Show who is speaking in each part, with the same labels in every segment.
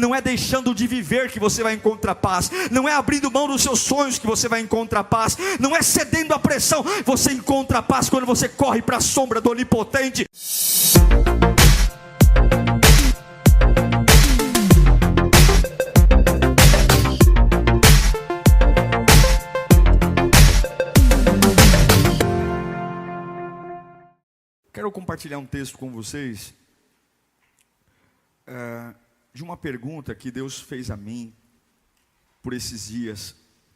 Speaker 1: Não é deixando de viver que você vai encontrar paz. Não é abrindo mão dos seus sonhos que você vai encontrar paz. Não é cedendo à pressão. Você encontra paz quando você corre para a sombra do Onipotente. Quero compartilhar um texto com vocês de uma pergunta que Deus fez a mim por esses dias,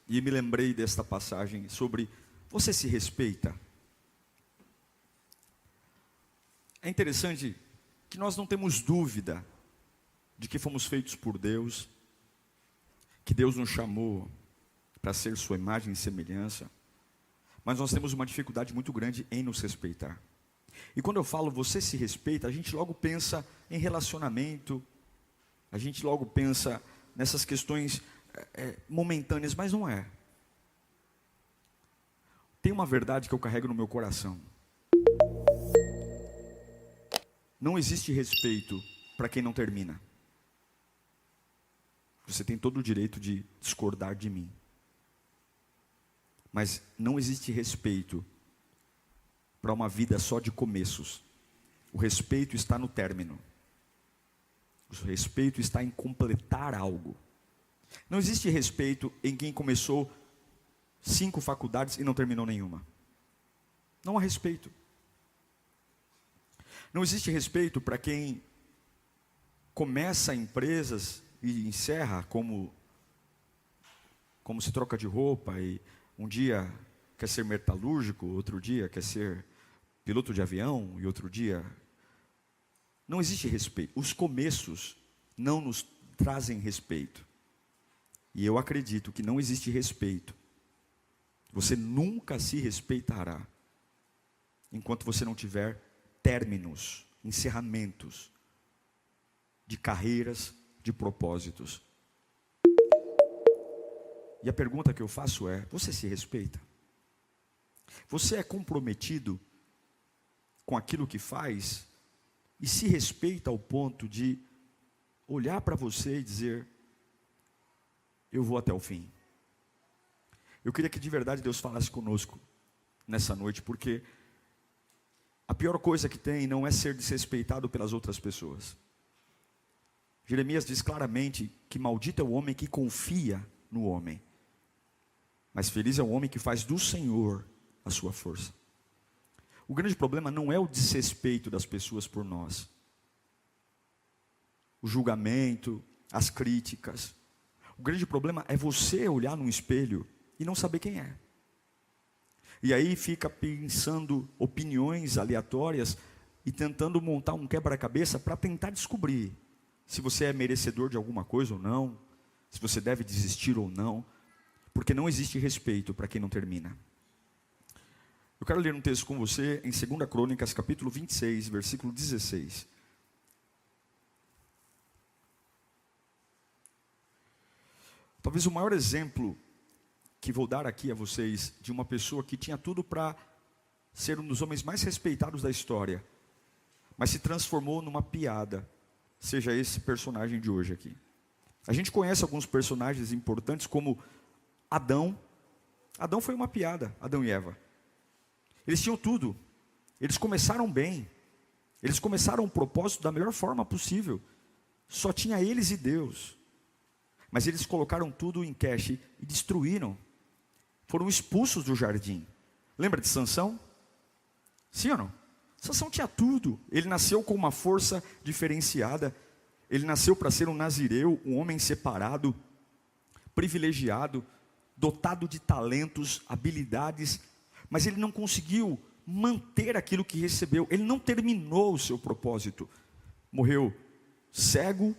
Speaker 1: e me lembrei desta passagem sobre: você se respeita? É interessante que nós não temos dúvida de que fomos feitos por Deus, que Deus nos chamou para ser sua imagem e semelhança, mas nós temos uma dificuldade muito grande em nos respeitar. E quando eu falo você se respeita, a gente logo pensa em relacionamento, a gente logo pensa nessas questões momentâneas, mas não é. Tem uma verdade que eu carrego no meu coração: não existe respeito para quem não termina. Você tem todo o direito de discordar de mim, mas não existe respeito para uma vida só de começos. O respeito está no término. O respeito está em completar algo. Não existe respeito em quem começou 5 faculdades e não terminou nenhuma. Não há respeito. Não existe respeito para quem começa empresas e encerra, como se troca de roupa, e um dia quer ser metalúrgico, outro dia quer ser piloto de avião, e outro dia... Não existe respeito. Os começos não nos trazem respeito. E eu acredito que não existe respeito. Você nunca se respeitará enquanto você não tiver términos, encerramentos de carreiras, de propósitos. E a pergunta que eu faço é: você se respeita? Você é comprometido com aquilo que faz e se respeita ao ponto de olhar para você e dizer: eu vou até o fim? Eu queria que de verdade Deus falasse conosco nessa noite, porque a pior coisa que tem não é ser desrespeitado pelas outras pessoas. Jeremias diz claramente que maldito é o homem que confia no homem, mas feliz é o homem que faz do Senhor a sua força. O grande problema não é o desrespeito das pessoas por nós, o julgamento, as críticas. O grande problema é você olhar num espelho e não saber quem é. E aí fica pensando opiniões aleatórias e tentando montar um quebra-cabeça para tentar descobrir se você é merecedor de alguma coisa ou não, se você deve desistir ou não, porque não existe respeito para quem não termina. Eu quero ler um texto com você em 2 Crônicas, capítulo 26, versículo 16. Talvez o maior exemplo que vou dar aqui a vocês de uma pessoa que tinha tudo para ser um dos homens mais respeitados da história, mas se transformou numa piada, seja esse personagem de hoje aqui. A gente conhece alguns personagens importantes como Adão. Adão foi uma piada, Adão e Eva. Eles tinham tudo, eles começaram bem, eles começaram o propósito da melhor forma possível, só tinha eles e Deus, mas eles colocaram tudo em cache e destruíram, foram expulsos do jardim. Lembra de Sansão? Sim ou não? Sansão tinha tudo, ele nasceu com uma força diferenciada, ele nasceu para ser um nazireu, um homem separado, privilegiado, dotado de talentos, habilidades, mas ele não conseguiu manter aquilo que recebeu, ele não terminou o seu propósito, morreu cego,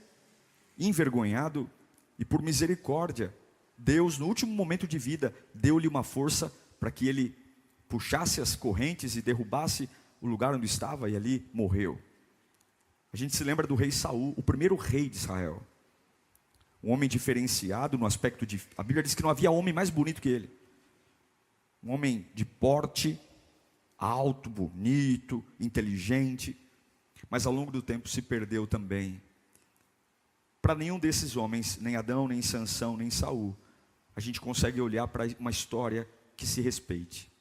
Speaker 1: envergonhado, e por misericórdia, Deus no último momento de vida, deu-lhe uma força para que ele puxasse as correntes e derrubasse o lugar onde estava, e ali morreu. A gente se lembra do rei Saul, o primeiro rei de Israel, um homem diferenciado no aspecto de... A Bíblia diz que não havia homem mais bonito que ele. Um homem de porte, alto, bonito, inteligente, mas ao longo do tempo se perdeu também. para nenhum desses homens, nem Adão, nem Sansão, nem Saul, a gente consegue olhar para uma história que se respeite.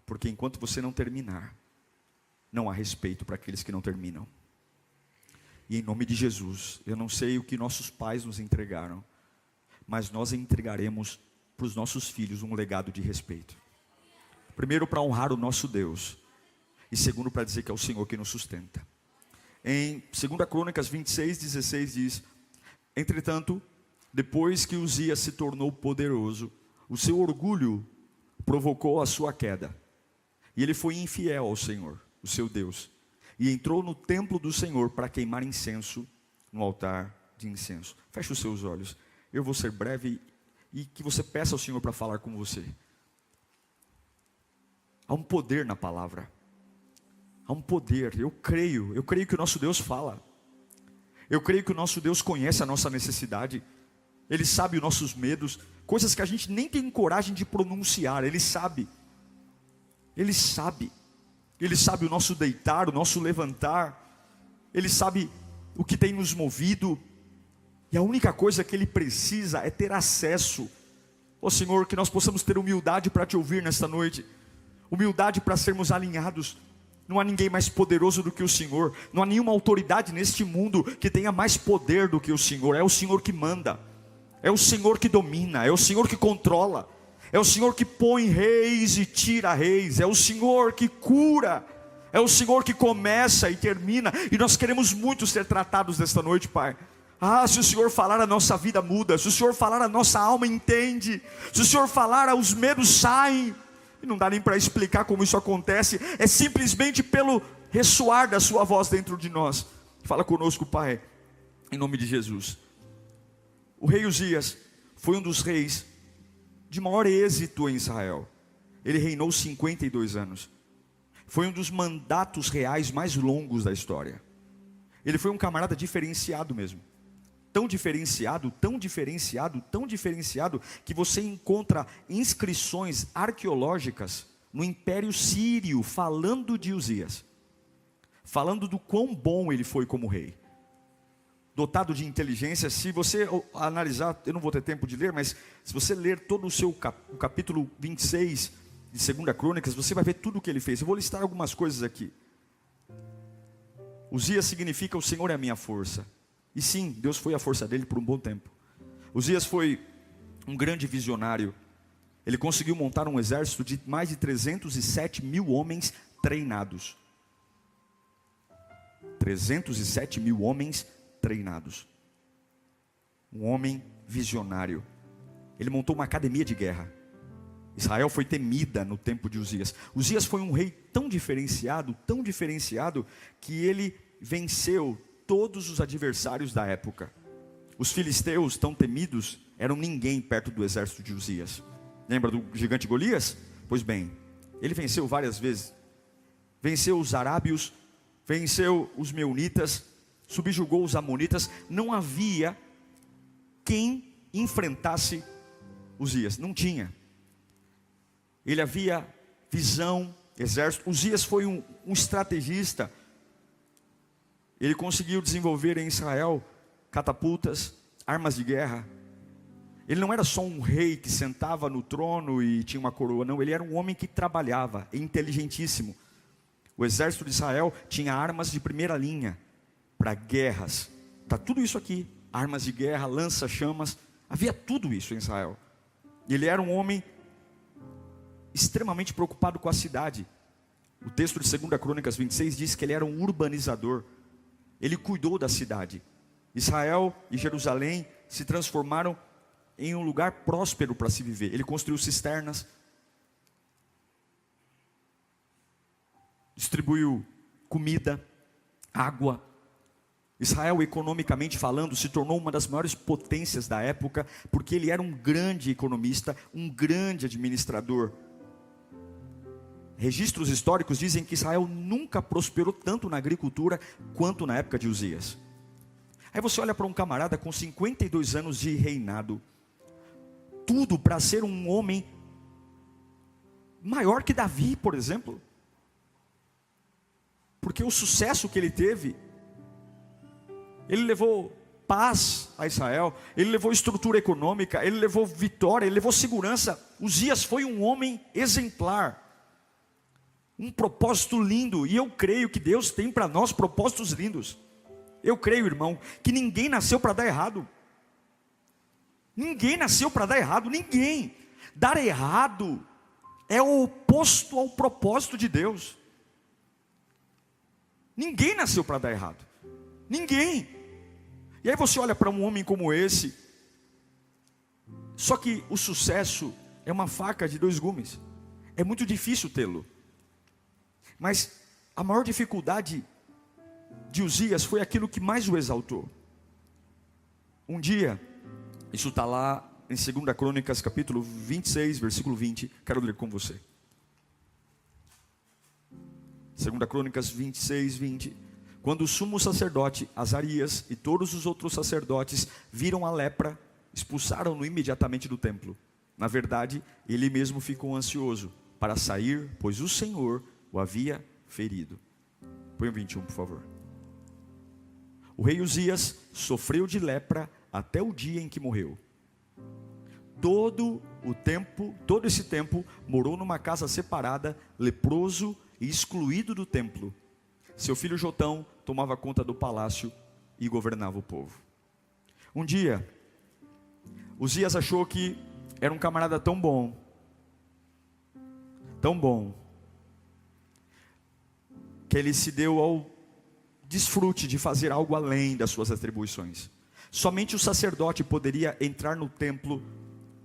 Speaker 1: Porque enquanto você não terminar, não há respeito para aqueles que não terminam. E em nome de Jesus, eu não sei o que nossos pais nos entregaram, mas nós entregaremos para os nossos filhos um legado de respeito. Primeiro, para honrar o nosso Deus, e segundo, para dizer que é o Senhor que nos sustenta. Em 2 Crônicas 26:16 diz: entretanto, depois que Uzias se tornou poderoso, o seu orgulho provocou a sua queda, e ele foi infiel ao Senhor, o seu Deus, e entrou no templo do Senhor para queimar incenso no altar de incenso. Feche os seus olhos, eu vou ser breve e que você peça ao Senhor para falar com você. Há um poder na palavra, há um poder. Eu creio que o nosso Deus fala, eu creio que o nosso Deus conhece a nossa necessidade, Ele sabe os nossos medos, coisas que a gente nem tem coragem de pronunciar. Ele sabe o nosso deitar, o nosso levantar, Ele sabe o que tem nos movido, e a única coisa que Ele precisa é ter acesso. Ó Senhor, que nós possamos ter humildade para Te ouvir nesta noite, humildade para sermos alinhados. Não há ninguém mais poderoso do que o Senhor, não há nenhuma autoridade neste mundo que tenha mais poder do que o Senhor. É o Senhor que manda, é o Senhor que domina, é o Senhor que controla, é o Senhor que põe reis e tira reis, é o Senhor que cura, é o Senhor que começa e termina. E nós queremos muito ser tratados nesta noite, Pai. Se o Senhor falar, a nossa vida muda. Se o Senhor falar, a nossa alma entende. Se o Senhor falar, os medos saem. E não dá nem para explicar como isso acontece, é simplesmente pelo ressoar da sua voz dentro de nós. Fala conosco, Pai, em nome de Jesus. O rei Uzias foi um dos reis de maior êxito em Israel. Ele reinou 52 anos. Foi um dos mandatos reais mais longos da história. Ele foi um camarada diferenciado mesmo. Tão diferenciado, que você encontra inscrições arqueológicas no Império Sírio falando de Uzias, falando do quão bom ele foi como rei, dotado de inteligência. Se você analisar, eu não vou ter tempo de ler, mas se você ler todo o capítulo 26 de 2 Crônicas, você vai ver tudo o que ele fez. Eu vou listar algumas coisas aqui. Uzias significa o Senhor é a minha força. E sim, Deus foi a força dele por um bom tempo. Uzias foi um grande visionário. Ele conseguiu montar um exército de mais de 307 mil homens treinados. 307 mil homens treinados. Um homem visionário. Ele montou uma academia de guerra. Israel foi temida no tempo de Uzias. Uzias foi um rei tão diferenciado, que ele venceu todos os adversários da época. Os filisteus, tão temidos, eram ninguém perto do exército de Uzias. Lembra do gigante Golias? Pois bem, ele venceu várias vezes. Venceu os arábios, venceu os meunitas, subjugou os amonitas. Não havia quem enfrentasse Uzias, não tinha. Ele havia visão, exército. Uzias foi um estrategista. Ele conseguiu desenvolver em Israel catapultas, armas de guerra. Ele não era só um rei que sentava no trono e tinha uma coroa, não. Ele era um homem que trabalhava, inteligentíssimo. O exército de Israel tinha armas de primeira linha para guerras. Está tudo isso aqui, armas de guerra, lança-chamas. Havia tudo isso em Israel. Ele era um homem extremamente preocupado com a cidade. O texto de 2 Crônicas 26 diz que ele era um urbanizador. Ele cuidou da cidade. Israel e Jerusalém se transformaram em um lugar próspero para se viver. Ele construiu cisternas, distribuiu comida, água. Israel, economicamente falando, se tornou uma das maiores potências da época, porque ele era um grande economista, um grande administrador. Registros históricos dizem que Israel nunca prosperou tanto na agricultura quanto na época de Uzias. Aí você olha para um camarada com 52 anos de reinado, tudo para ser um homem maior que Davi, por exemplo, porque o sucesso que ele teve, ele levou paz a Israel, ele levou estrutura econômica, ele levou vitória, ele levou segurança. Uzias foi um homem exemplar, um propósito lindo, e eu creio que Deus tem para nós propósitos lindos. Eu creio, irmão, que ninguém nasceu para dar errado. Ninguém nasceu para dar errado, ninguém. Dar errado é o oposto ao propósito de Deus. Ninguém nasceu para dar errado, ninguém. E aí você olha para um homem como esse, só que o sucesso é uma faca de dois gumes, é muito difícil tê-lo. Mas a maior dificuldade de Uzias foi aquilo que mais o exaltou. Um dia, isso está lá em 2 Crônicas, capítulo 26, versículo 20, quero ler com você. 2 Crônicas 26, 20. Quando o sumo sacerdote Azarias e todos os outros sacerdotes viram a lepra, expulsaram-no imediatamente do templo. Na verdade, ele mesmo ficou ansioso para sair, pois o Senhor o havia ferido. Põe o 21, por favor. O rei Uzias sofreu de lepra até o dia em que morreu. Todo esse tempo, morou numa casa separada, leproso e excluído do templo. Seu filho Jotão tomava conta do palácio e governava o povo. Um dia, Uzias achou que era um camarada tão bom, que ele se deu ao desfrute de fazer algo além das suas atribuições. Somente o sacerdote poderia entrar no templo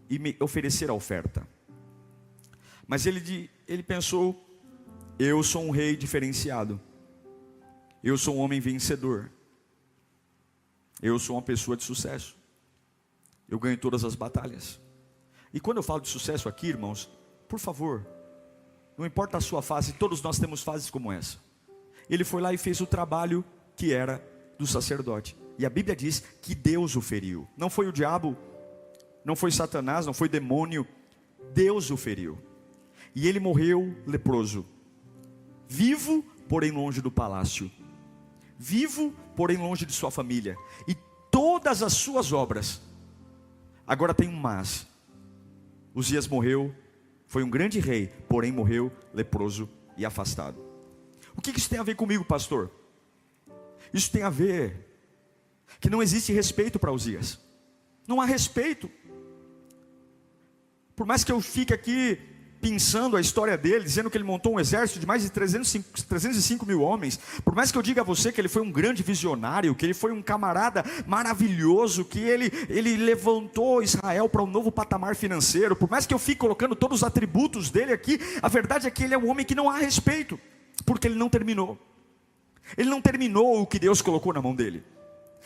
Speaker 1: e me oferecer a oferta. Mas ele pensou: eu sou um rei diferenciado, eu sou um homem vencedor, eu sou uma pessoa de sucesso, eu ganho todas as batalhas. E quando eu falo de sucesso aqui, irmãos, por favor, não importa a sua fase, todos nós temos fases como essa. Ele foi lá e fez o trabalho que era do sacerdote, e a Bíblia diz que Deus o feriu. Não foi o diabo, não foi Satanás, não foi demônio, Deus o feriu. E ele morreu leproso, vivo, porém longe do palácio, vivo, porém longe de sua família, e todas as suas obras. Agora tem um mas: Uzias morreu, foi um grande rei, porém morreu leproso e afastado. O que isso tem a ver comigo, pastor? Isso tem a ver que não existe respeito para Uzias. Não há respeito. Por mais que eu fique aqui pensando a história dele, dizendo que ele montou um exército de mais de 305 mil homens, por mais que eu diga a você que ele foi um grande visionário, que ele foi um camarada maravilhoso, que ele levantou Israel para um novo patamar financeiro, por mais que eu fique colocando todos os atributos dele aqui, a verdade é que ele é um homem que não há respeito, porque ele não terminou. Ele não terminou o que Deus colocou na mão dele.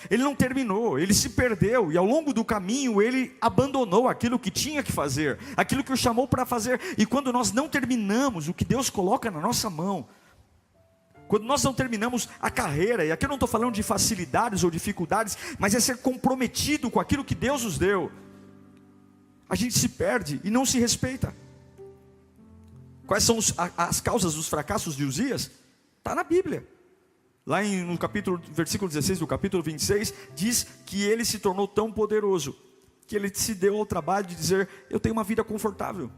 Speaker 1: Ele não terminou, ele se perdeu, e ao longo do caminho ele abandonou aquilo que tinha que fazer, aquilo que o chamou para fazer. E quando nós não terminamos o que Deus coloca na nossa mão, quando nós não terminamos a carreira, e aqui eu não estou falando de facilidades ou dificuldades, mas é ser comprometido com aquilo que Deus nos deu, a gente se perde e não se respeita. Quais são as causas dos fracassos de Uzias? Está na Bíblia. Lá no versículo 16 do capítulo 26, diz que ele se tornou tão poderoso, que ele se deu ao trabalho de dizer: eu tenho uma vida confortável.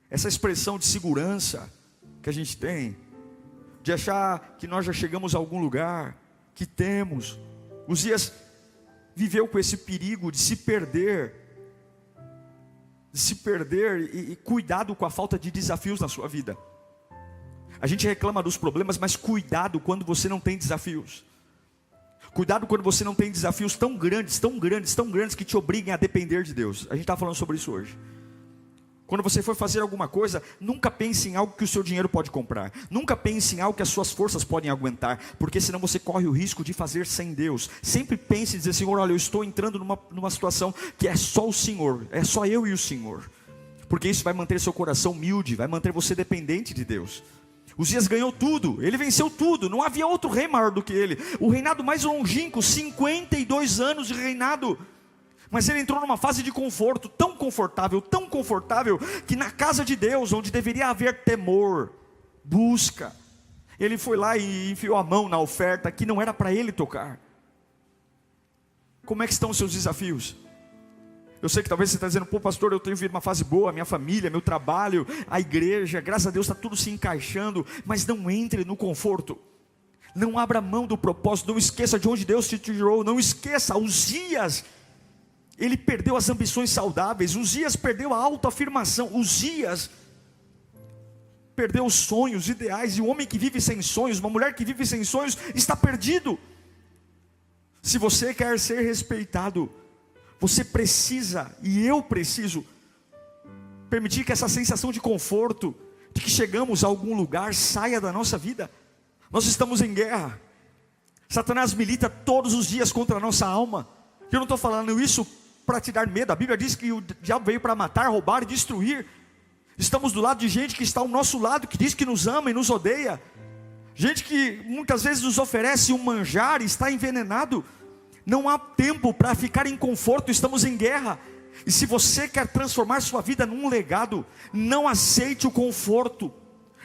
Speaker 1: Essa expressão de segurança que a gente tem, de achar que nós já chegamos a algum lugar, que temos. Uzias viveu com esse perigo de se perder, e cuidado com a falta de desafios na sua vida. A gente reclama dos problemas, mas cuidado quando você não tem desafios. Cuidado quando você não tem desafios tão grandes, que te obriguem a depender de Deus. A gente está falando sobre isso hoje. Quando você for fazer alguma coisa, nunca pense em algo que o seu dinheiro pode comprar. Nunca pense em algo que as suas forças podem aguentar, porque senão você corre o risco de fazer sem Deus. Sempre pense e dizer: Senhor, olha, eu estou entrando numa situação que é só o Senhor, é só eu e o Senhor. Porque isso vai manter seu coração humilde, vai manter você dependente de Deus. Uzias ganhou tudo, ele venceu tudo, não havia outro rei maior do que ele. O reinado mais longínquo, 52 anos de reinado. Mas ele entrou numa fase de conforto, tão confortável, que na casa de Deus, onde deveria haver temor, busca, ele foi lá e enfiou a mão na oferta que não era para ele tocar. Como é que estão os seus desafios? Eu sei que talvez você está dizendo, pô pastor, eu tenho vivido uma fase boa, minha família, meu trabalho, a igreja, graças a Deus está tudo se encaixando. Mas não entre no conforto, não abra mão do propósito, não esqueça de onde Deus te tirou, não esqueça. Uzias, ele perdeu as ambições saudáveis, Uzias perdeu a autoafirmação, Uzias perdeu os sonhos, ideais. E o homem que vive sem sonhos, uma mulher que vive sem sonhos, está perdido. Se você quer ser respeitado, você precisa, e eu preciso, permitir que essa sensação de conforto, de que chegamos a algum lugar, saia da nossa vida. Nós estamos em guerra. Satanás milita todos os dias contra a nossa alma. Eu não estou falando isso para te dar medo. A Bíblia diz que o diabo veio para matar, roubar e destruir. Estamos do lado de gente que está ao nosso lado, que diz que nos ama e nos odeia. Gente que muitas vezes nos oferece um manjar e está envenenado. Não há tempo para ficar em conforto, estamos em guerra. E se você quer transformar sua vida num legado, não aceite o conforto,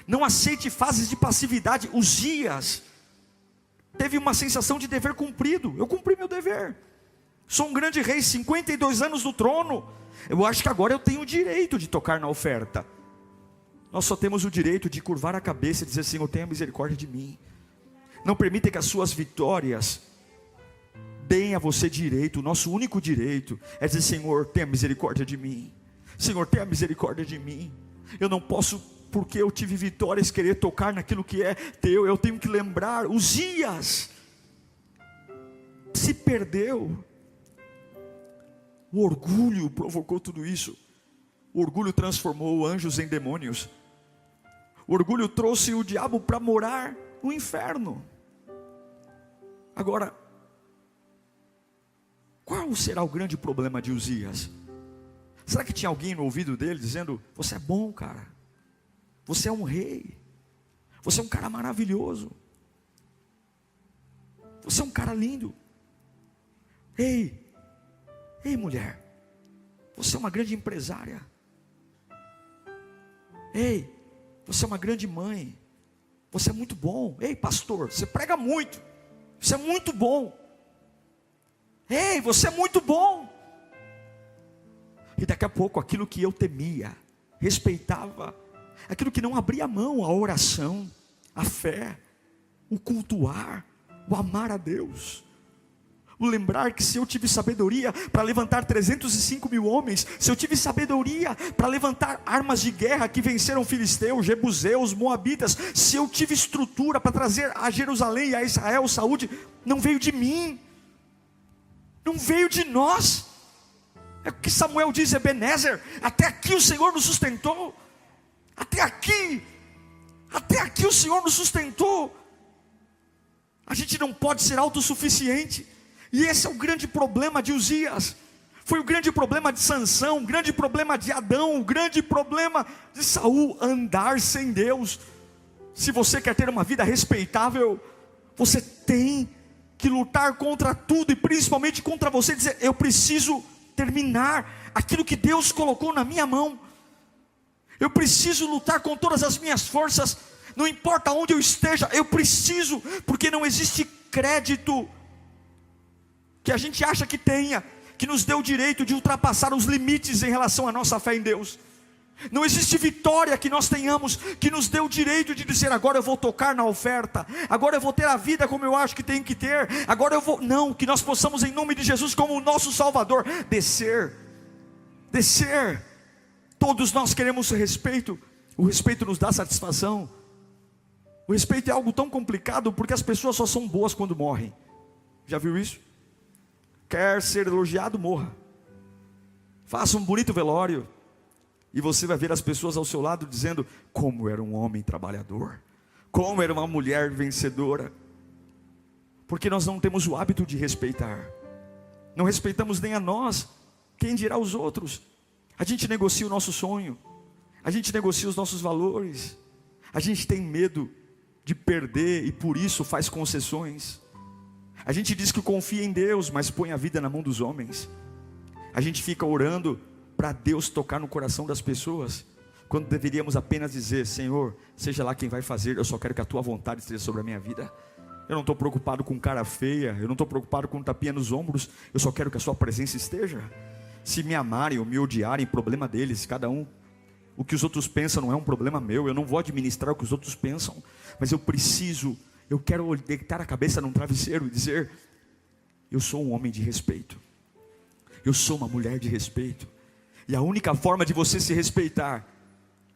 Speaker 1: não aceite fases de passividade. Uzias teve uma sensação de dever cumprido. Eu cumpri meu dever, sou um grande rei, 52 anos no trono, eu acho que agora eu tenho o direito de tocar na oferta. Nós só temos o direito de curvar a cabeça e dizer, Senhor, tenha misericórdia de mim. Não permita que as suas vitórias deem a você direito. O nosso único direito é dizer, Senhor, tenha misericórdia de mim. Senhor, tenha misericórdia de mim. Eu não posso, porque eu tive vitórias, querer tocar naquilo que é teu. Eu tenho que lembrar. Uzias se perdeu. O orgulho provocou tudo isso. O orgulho transformou anjos em demônios. O orgulho trouxe o diabo para morar no inferno. Agora, qual será o grande problema de Uzias? Será que tinha alguém no ouvido dele dizendo, você é bom, cara, você é um rei, você é um cara maravilhoso, você é um cara lindo. Ei mulher, você é uma grande empresária. Ei, você é uma grande mãe, você é muito bom. Ei pastor, você prega muito, você é muito bom. Ei, você é muito bom. E daqui a pouco aquilo que eu temia, respeitava, aquilo que não abria mão, a oração, a fé, o cultuar, o amar a Deus, o lembrar que se eu tive sabedoria para levantar 305 mil homens, se eu tive sabedoria para levantar armas de guerra que venceram filisteus, jebuseus, moabitas, se eu tive estrutura para trazer a Jerusalém e a Israel saúde, não veio de mim, não veio de nós. É o que Samuel diz, Ebenezer, até aqui o Senhor nos sustentou, até aqui o Senhor nos sustentou. A gente não pode ser autossuficiente, e esse é o grande problema de Uzias, foi o grande problema de Sansão, o grande problema de Adão, o grande problema de Saul, andar sem Deus. Se você quer ter uma vida respeitável, você tem que lutar contra tudo, e principalmente contra você, dizer, eu preciso terminar aquilo que Deus colocou na minha mão, eu preciso lutar com todas as minhas forças, não importa onde eu esteja, eu preciso, porque não existe crédito que a gente acha que tenha, que nos dê o direito de ultrapassar os limites em relação à nossa fé em Deus. Não existe vitória que nós tenhamos que nos dê o direito de dizer, agora eu vou tocar na oferta, agora eu vou ter a vida como eu acho que tenho que ter, agora eu vou, não, que nós possamos em nome de Jesus como o nosso Salvador, descer, todos nós queremos respeito, o respeito nos dá satisfação, o respeito é algo tão complicado, porque as pessoas só são boas quando morrem, já viu isso? Quer ser elogiado, morra, faça um bonito velório, e você vai ver as pessoas ao seu lado dizendo, como era um homem trabalhador, como era uma mulher vencedora, porque nós não temos o hábito de respeitar, não respeitamos nem a nós, quem dirá os outros. A gente negocia o nosso sonho, a gente negocia os nossos valores, a gente tem medo de perder e por isso faz concessões, a gente diz que confia em Deus, mas põe a vida na mão dos homens, a gente fica orando para Deus tocar no coração das pessoas, quando deveríamos apenas dizer, Senhor, seja lá quem vai fazer, eu só quero que a tua vontade esteja sobre a minha vida. Eu não estou preocupado com cara feia, eu não estou preocupado com tapinha nos ombros, eu só quero que a sua presença esteja. Se me amarem ou me odiarem, problema deles, cada um. O que os outros pensam não é um problema meu, eu não vou administrar o que os outros pensam, mas eu quero deitar a cabeça num travesseiro e dizer: eu sou um homem de respeito, eu sou uma mulher de respeito, e a única forma de você se respeitar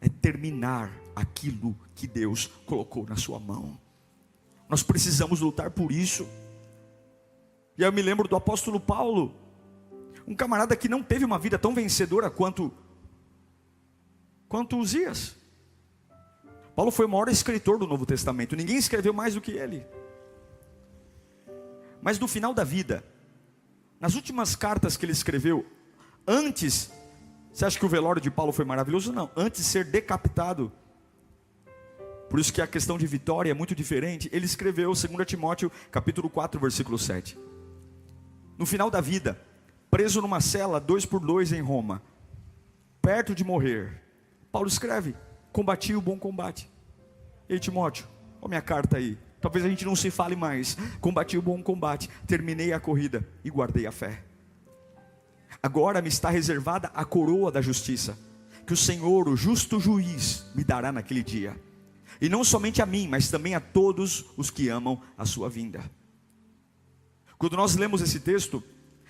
Speaker 1: é terminar aquilo que Deus colocou na sua mão. Nós precisamos lutar por isso. E aí eu me lembro do apóstolo Paulo, um camarada que não teve uma vida tão vencedora quanto Uzias. Paulo foi o maior escritor do Novo Testamento, ninguém escreveu mais do que ele. Mas no final da vida, nas últimas cartas que ele escreveu, antes, você acha que o velório de Paulo foi maravilhoso? Não, antes de ser decapitado. Por isso que a questão de vitória é muito diferente. Ele escreveu 2 Timóteo capítulo 4, versículo 7. No final da vida, preso numa cela 2 por 2 em Roma, perto de morrer, Paulo escreve: combati o bom combate. Ei, Timóteo, olha minha carta aí. Talvez a gente não se fale mais. Combati o bom combate, terminei a corrida e guardei a fé. Agora me está reservada a coroa da justiça, que o Senhor, o justo juiz, me dará naquele dia. E não somente a mim, mas também a todos os que amam a sua vinda. Quando nós lemos esse texto,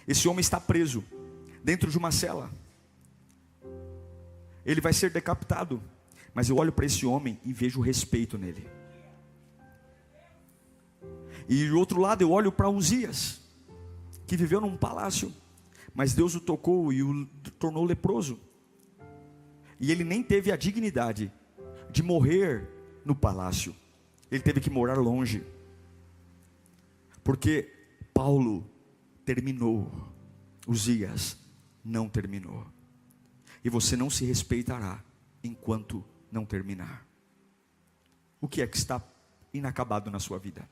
Speaker 1: esse homem está preso dentro de uma cela. Ele vai ser decapitado, mas eu olho para esse homem e vejo respeito nele. E do outro lado eu olho para Uzias, que viveu num palácio, mas Deus o tocou e o tornou leproso. E ele nem teve a dignidade de morrer no palácio, ele teve que morar longe, porque Paulo terminou, Uzias não terminou. E você não se respeitará enquanto não terminar. O que é que está inacabado na sua vida?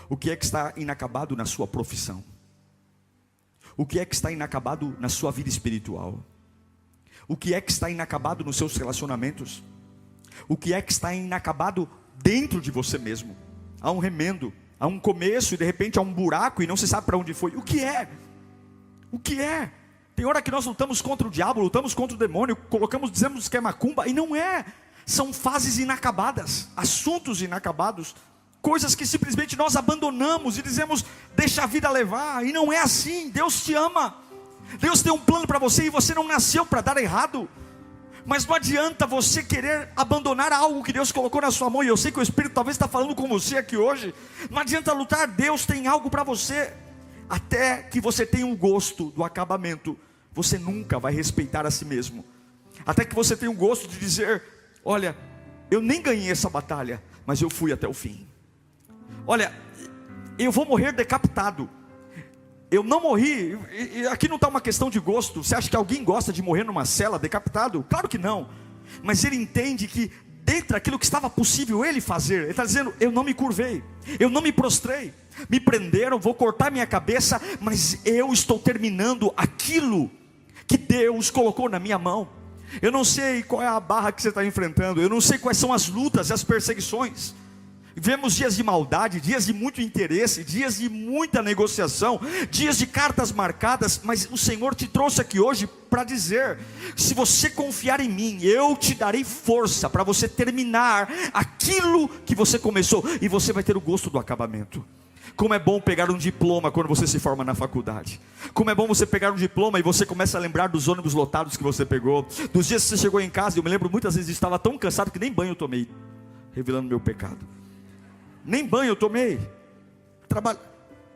Speaker 1: O que é que está inacabado na sua profissão? O que é que está inacabado na sua vida espiritual? O que é que está inacabado nos seus relacionamentos? O que é que está inacabado dentro de você mesmo? Há um remendo, há um começo e de repente há um buraco e não se sabe para onde foi. O que é? O que é? Tem hora que nós lutamos contra o diabo, lutamos contra o demônio, dizemos que é macumba, e não é. São fases inacabadas, assuntos inacabados, coisas que simplesmente nós abandonamos e dizemos: deixa a vida levar. E não é assim. Deus te ama, Deus tem um plano para você, e você não nasceu para dar errado. Mas não adianta você querer abandonar algo que Deus colocou na sua mão. E eu sei que o Espírito talvez está falando com você aqui hoje. Não adianta lutar, Deus tem algo para você. Até que você tenha um gosto do acabamento, você nunca vai respeitar a si mesmo. Até que você tenha um gosto de dizer: olha, eu nem ganhei essa batalha, mas eu fui até o fim. Olha, eu vou morrer decapitado. Eu não morri, e aqui não está uma questão de gosto. Você acha que alguém gosta de morrer numa cela decapitado? Claro que não. Mas ele entende que dentro daquilo que estava possível ele fazer, ele está dizendo: eu não me curvei, eu não me prostrei. Me prenderam, vou cortar minha cabeça, mas eu estou terminando aquilo que Deus colocou na minha mão. Eu não sei qual é a barra que você está enfrentando, eu não sei quais são as lutas e as perseguições. Vivemos dias de maldade, dias de muito interesse, dias de muita negociação, dias de cartas marcadas, mas o Senhor te trouxe aqui hoje para dizer: se você confiar em mim, eu te darei força para você terminar aquilo que você começou, e você vai ter o gosto do acabamento. Como é bom pegar um diploma quando você se forma na faculdade. Como é bom você pegar um diploma e você começa a lembrar dos ônibus lotados que você pegou, dos dias que você chegou em casa. Eu me lembro muitas vezes, estava tão cansado que nem banho eu tomei, revelando meu pecado. Nem banho eu tomei.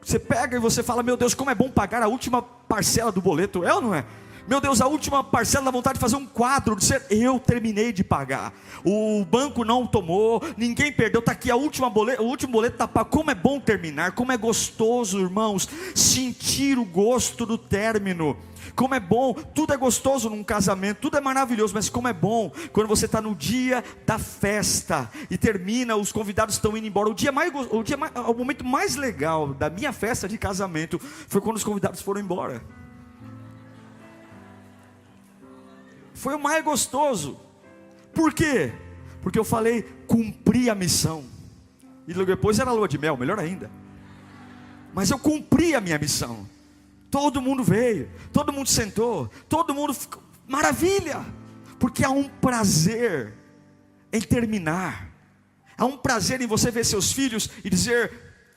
Speaker 1: Você pega e você fala: meu Deus, como é bom pagar a última parcela do boleto. É ou não é? Meu Deus, a última parcela dá vontade de fazer um quadro, dizer: eu terminei de pagar, o banco não tomou, ninguém perdeu, está aqui o último boleto está pago. Como é bom terminar, como é gostoso, irmãos, sentir o gosto do término. Como é bom, tudo é gostoso num casamento, tudo é maravilhoso, mas como é bom quando você está no dia da festa e termina, os convidados estão indo embora. O momento mais legal da minha festa de casamento foi quando os convidados foram embora. Foi o mais gostoso. Por quê? Porque eu falei: cumpri a missão. E logo depois era lua de mel, melhor ainda. Mas eu cumpri a minha missão. Todo mundo veio, todo mundo sentou, todo mundo ficou, maravilha. Porque há um prazer em terminar. Há um prazer em você ver seus filhos e dizer: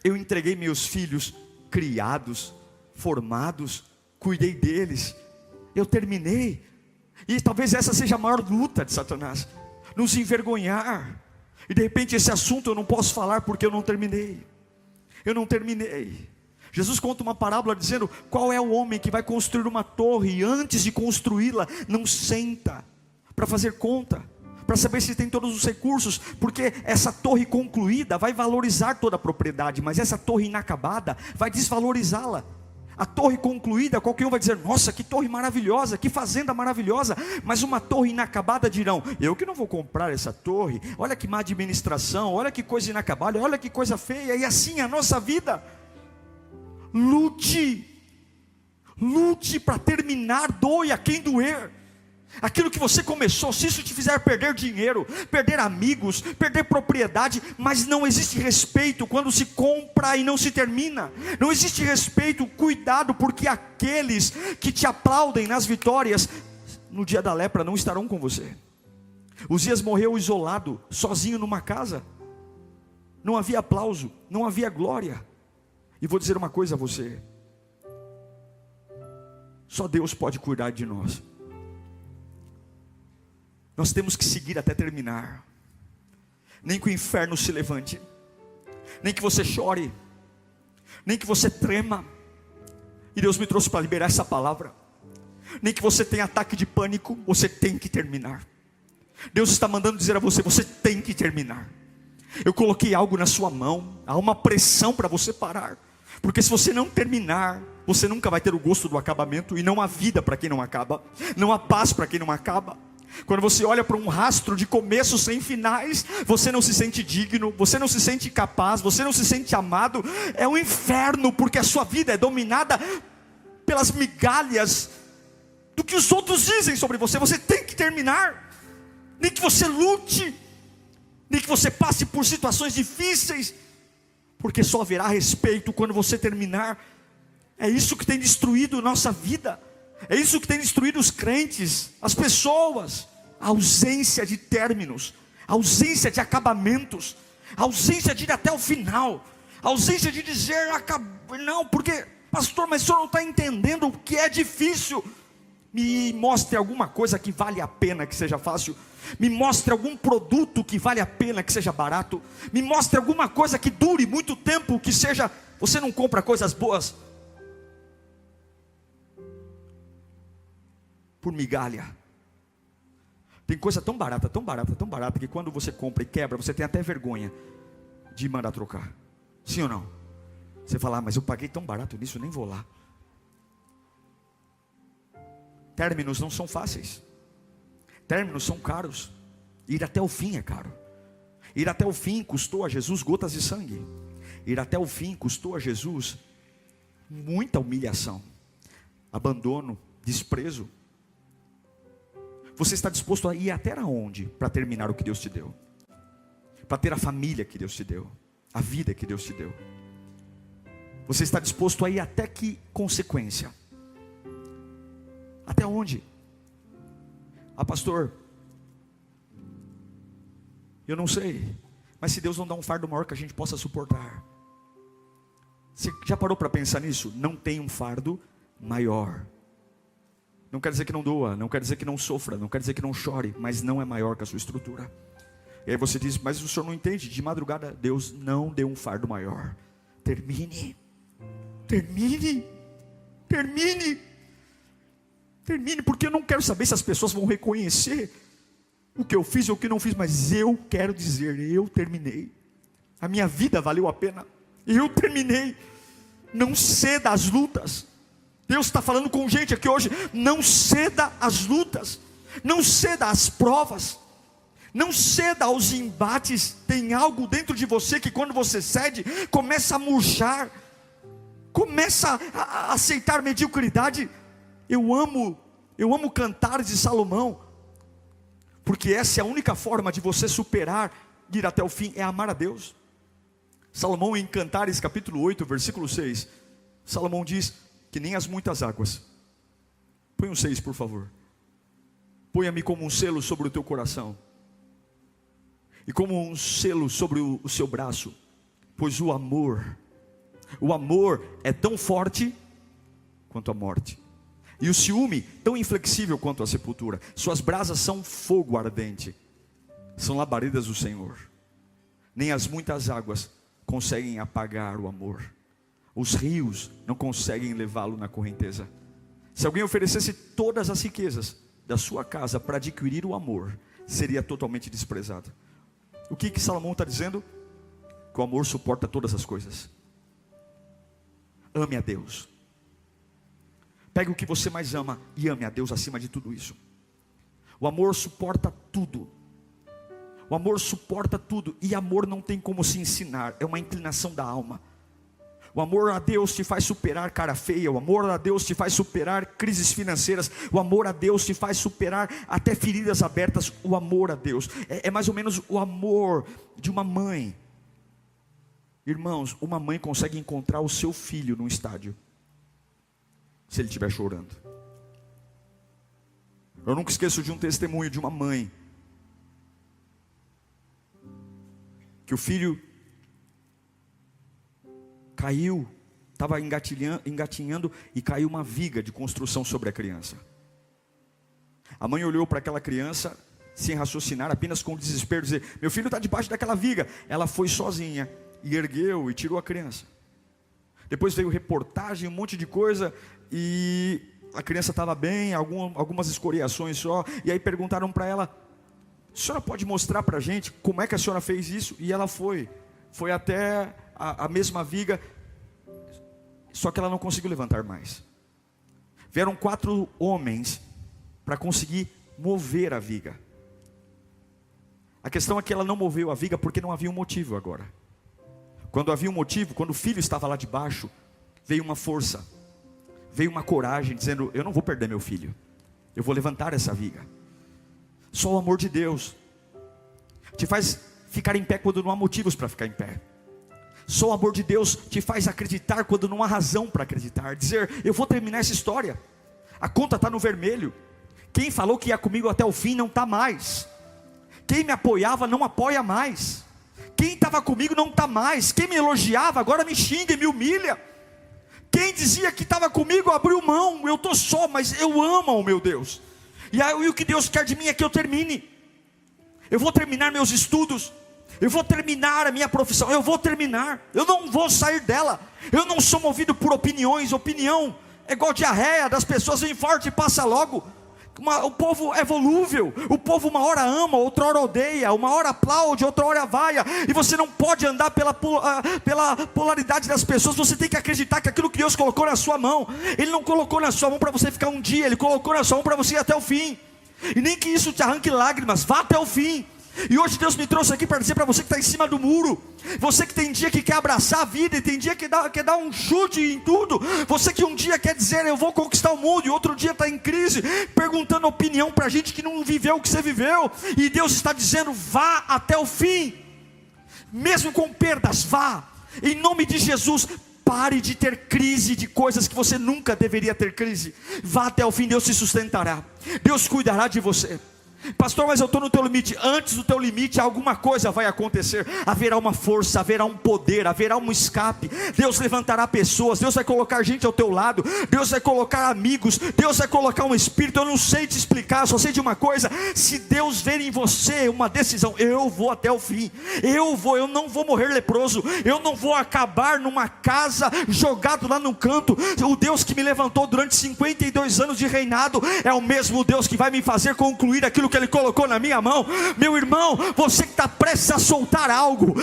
Speaker 1: eu entreguei meus filhos criados, formados, cuidei deles, eu terminei. E talvez essa seja a maior luta de Satanás, nos envergonhar. E de repente esse assunto eu não posso falar porque eu não terminei. Eu não terminei. Jesus conta uma parábola dizendo: qual é o homem que vai construir uma torre e antes de construí-la não senta para fazer conta, para saber se tem todos os recursos, porque essa torre concluída vai valorizar toda a propriedade, mas essa torre inacabada vai desvalorizá-la. A torre concluída, qualquer um vai dizer: nossa, que torre maravilhosa, que fazenda maravilhosa. Mas uma torre inacabada dirão: eu que não vou comprar essa torre, olha que má administração, olha que coisa inacabada, olha que coisa feia. E assim é a nossa vida. Lute para terminar, doe a quem doer. Aquilo que você começou, se isso te fizer perder dinheiro, perder amigos, perder propriedade, mas não existe respeito quando se compra e não se termina. Não existe respeito, cuidado, porque aqueles que te aplaudem nas vitórias, no dia da lepra não estarão com você. Uzias morreu isolado, sozinho numa casa. Não havia aplauso, não havia glória. E vou dizer uma coisa a você: só Deus pode cuidar de nós. Nós temos que seguir até terminar. Nem que o inferno se levante, nem que você chore, nem que você trema. E Deus me trouxe para liberar essa palavra. Nem que você tenha ataque de pânico, você tem que terminar. Deus está mandando dizer a você: você tem que terminar. Eu coloquei algo na sua mão, há uma pressão para você parar. Porque se você não terminar, você nunca vai ter o gosto do acabamento. E não há vida para quem não acaba, não há paz para quem não acaba. Quando você olha para um rastro de começos sem finais, você não se sente digno, você não se sente capaz, você não se sente amado. É um inferno, porque a sua vida é dominada pelas migalhas do que os outros dizem sobre você. Você tem que terminar. Nem que você lute, nem que você passe por situações difíceis, porque só haverá respeito quando você terminar. É isso que tem destruído nossa vida. É isso que tem destruído os crentes, as pessoas. A ausência de términos, a ausência de acabamentos, a ausência de ir até o final, a ausência de dizer: não, porque pastor, mas o senhor não está entendendo o que é difícil. Me mostre alguma coisa que vale a pena que seja fácil. Me mostre algum produto que vale a pena que seja barato. Me mostre alguma coisa que dure muito tempo, que seja... Você não compra coisas boas por migalha. Tem coisa tão barata, tão barata, tão barata, que quando você compra e quebra, você tem até vergonha de mandar trocar. Sim ou não? Você fala: mas eu paguei tão barato nisso, nem vou lá. Términos não são fáceis. Términos são caros. Ir até o fim é caro. Ir até o fim custou a Jesus gotas de sangue. Ir até o fim custou a Jesus muita humilhação, abandono, desprezo. Você está disposto a ir até onde para terminar o que Deus te deu? Para ter a família que Deus te deu, a vida que Deus te deu. Você está disposto a ir até que consequência? Até onde? Ah, pastor, eu não sei. Mas se Deus não dá um fardo maior que a gente possa suportar. Você já parou para pensar nisso? Não tem um fardo maior. Não quer dizer que não doa, não quer dizer que não sofra, não quer dizer que não chore, mas não é maior que a sua estrutura. E aí você diz: mas o senhor não entende. De madrugada, Deus não deu um fardo maior. Termine, termine, termine, termine, porque eu não quero saber se as pessoas vão reconhecer o que eu fiz ou o que não fiz, mas eu quero dizer: eu terminei. A minha vida valeu a pena. Eu terminei. Não ceda às lutas. Deus está falando com gente aqui hoje: não ceda às lutas, não ceda às provas, não ceda aos embates. Tem algo dentro de você que quando você cede, começa a murchar, começa a aceitar mediocridade. Eu amo Cantares de Salomão, porque essa é a única forma de você superar, ir até o fim, é amar a Deus. Salomão, em Cantares capítulo 8, versículo 6, Salomão diz que nem as muitas águas. Põe um 6, por favor. Ponha-me como um selo sobre o teu coração, e como um selo sobre o seu braço, pois o amor é tão forte quanto a morte, e o ciúme tão inflexível quanto a sepultura. Suas brasas são fogo ardente, são labaredas do Senhor. Nem as muitas águas conseguem apagar o amor, os rios não conseguem levá-lo na correnteza. Se alguém oferecesse todas as riquezas da sua casa para adquirir o amor, seria totalmente desprezado. O que Salomão está dizendo? Que o amor suporta todas as coisas. Ame a Deus. Pegue o que você mais ama e ame a Deus acima de tudo isso. O amor suporta tudo. O amor suporta tudo. E amor não tem como se ensinar, é uma inclinação da alma. O amor a Deus te faz superar cara feia. O amor a Deus te faz superar crises financeiras. O amor a Deus te faz superar até feridas abertas. O amor a Deus é mais ou menos o amor de uma mãe. Irmãos, uma mãe consegue encontrar o seu filho num estádio, se ele estiver chorando. Eu nunca esqueço de um testemunho de uma mãe, que o filho caiu, estava engatinhando e caiu uma viga de construção sobre a criança. A mãe olhou para aquela criança sem raciocinar, apenas com desespero, dizer: meu filho está debaixo daquela viga. Ela foi sozinha e ergueu e tirou a criança. Depois veio reportagem, um monte de coisa, e a criança estava bem, algumas escoriações só. E aí perguntaram para ela: a senhora pode mostrar para a gente como é que a senhora fez isso? E ela foi até a mesma viga, só que ela não conseguiu levantar mais. Vieram 4 homens para conseguir mover a viga. A questão é que ela não moveu a viga porque não havia um motivo agora. Quando havia um motivo, quando o filho estava lá debaixo, veio uma força, veio uma coragem, dizendo: eu não vou perder meu filho, eu vou levantar essa viga. Só o amor de Deus te faz ficar em pé quando não há motivos para ficar em pé. Só o amor de Deus te faz acreditar quando não há razão para acreditar. Dizer: eu vou terminar essa história, a conta está no vermelho. Quem falou que ia comigo até o fim não está mais. Quem me apoiava não apoia mais. Quem estava comigo não está mais. Quem me elogiava agora me xinga e me humilha. Quem dizia que estava comigo abriu mão. Eu estou só, mas eu amo o meu Deus. E o que Deus quer de mim é que eu termine. Eu vou terminar meus estudos, eu vou terminar a minha profissão, eu vou terminar, eu não vou sair dela. Eu não sou movido por opiniões. Opinião é igual diarreia, das pessoas vem forte e passa logo. O povo é volúvel. O povo uma hora ama, outra hora odeia, uma hora aplaude, outra hora vaia. E você não pode andar pela polaridade das pessoas. Você tem que acreditar que aquilo que Deus colocou na sua mão, Ele não colocou na sua mão para você ficar um dia, Ele colocou na sua mão para você ir até o fim. E nem que isso te arranque lágrimas, vá até o fim. E hoje Deus me trouxe aqui para dizer para você que está em cima do muro, você que tem dia que quer abraçar a vida, e tem dia que quer dar um chute em tudo, você que um dia quer dizer: eu vou conquistar o mundo, e outro dia está em crise, perguntando opinião para gente que não viveu o que você viveu. E Deus está dizendo: vá até o fim, mesmo com perdas, vá, em nome de Jesus. Pare de ter crise de coisas que você nunca deveria ter crise. Vá até o fim, Deus te sustentará, Deus cuidará de você. Pastor, mas eu estou no teu limite. Antes do teu limite alguma coisa vai acontecer. Haverá uma força, haverá um poder, haverá um escape. Deus levantará pessoas, Deus vai colocar gente ao teu lado, Deus vai colocar amigos, Deus vai colocar um espírito. Eu não sei te explicar, só sei de uma coisa: se Deus ver em você uma decisão, eu vou até o fim, eu não vou morrer leproso, eu não vou acabar numa casa jogado lá no canto. O Deus que me levantou durante 52 anos de reinado é o mesmo Deus que vai me fazer concluir aquilo que Ele colocou na minha mão. Meu irmão, você que está prestes a soltar algo,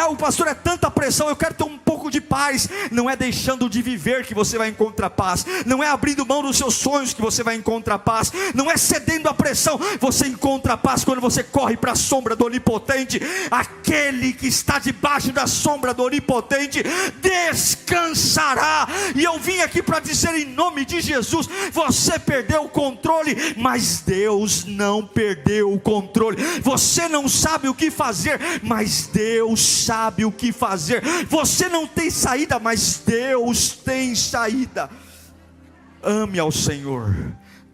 Speaker 1: o pastor, é tanta pressão, eu quero ter um pouco de paz. Não é deixando de viver que você vai encontrar paz, não é abrindo mão dos seus sonhos que você vai encontrar paz, não é cedendo à pressão. Você encontra paz quando você corre para a sombra do Onipotente. Aquele que está debaixo da sombra do Onipotente descansará. E eu vim aqui para dizer, em nome de Jesus: você perdeu o controle, mas Deus não perdeu perdeu o controle. Você não sabe o que fazer, mas Deus sabe o que fazer. Você não tem saída, mas Deus tem saída. Ame ao Senhor,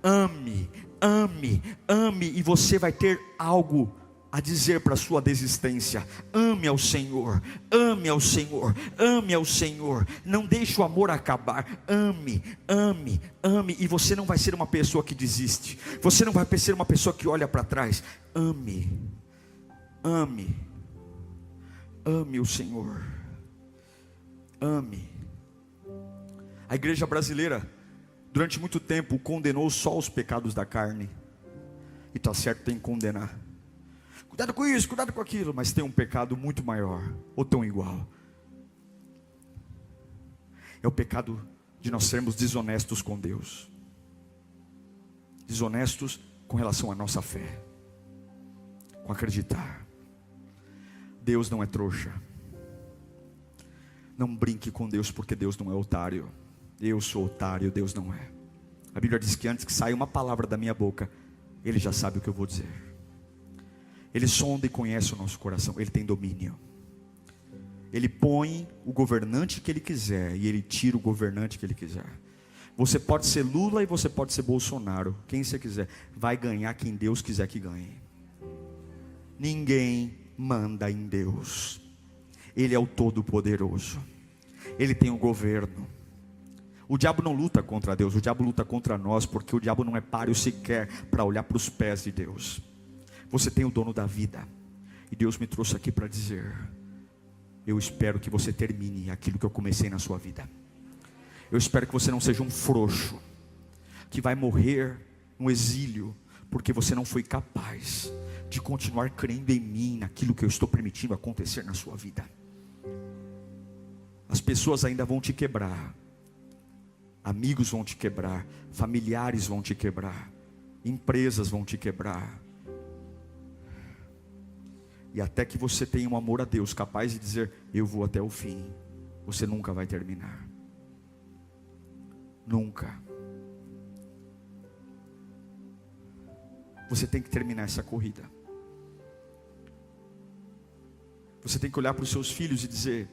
Speaker 1: ame, ame, ame, e você vai ter algo a dizer para a sua desistência. Ame ao Senhor, ame ao Senhor, ame ao Senhor. Não deixe o amor acabar. Ame, ame, ame. E você não vai ser uma pessoa que desiste. Você não vai ser uma pessoa que olha para trás. Ame, ame, ame o Senhor. Ame. A igreja brasileira durante muito tempo condenou só os pecados da carne. E está certo, tem que condenar. Cuidado com isso, cuidado com aquilo. Mas tem um pecado muito maior, ou tão igual. É o pecado de nós sermos desonestos com Deus. Desonestos com relação à nossa fé, com acreditar. Deus não é trouxa. Não brinque com Deus, porque Deus não é otário. Eu sou otário, Deus não é. A Bíblia diz que antes que saia uma palavra da minha boca, Ele já sabe o que eu vou dizer. Ele sonda e conhece o nosso coração. Ele tem domínio. Ele põe o governante que Ele quiser, e Ele tira o governante que Ele quiser. Você pode ser Lula e você pode ser Bolsonaro, quem você quiser. Vai ganhar quem Deus quiser que ganhe. Ninguém manda em Deus. Ele é o Todo-Poderoso. Ele tem o governo. O diabo não luta contra Deus, o diabo luta contra nós, porque o diabo não é páreo sequer para olhar para os pés de Deus. Você tem o dono da vida, e Deus me trouxe aqui para dizer: eu espero que você termine aquilo que eu comecei na sua vida. Eu espero que você não seja um frouxo, que vai morrer no exílio, porque você não foi capaz de continuar crendo em mim, naquilo que eu estou permitindo acontecer na sua vida. As pessoas ainda vão te quebrar. Amigos vão te quebrar, familiares vão te quebrar, empresas vão te quebrar. E até que você tenha um amor a Deus, capaz de dizer: eu vou até o fim, você nunca vai terminar. Nunca. Você tem que terminar essa corrida. Você tem que olhar para os seus filhos e dizer: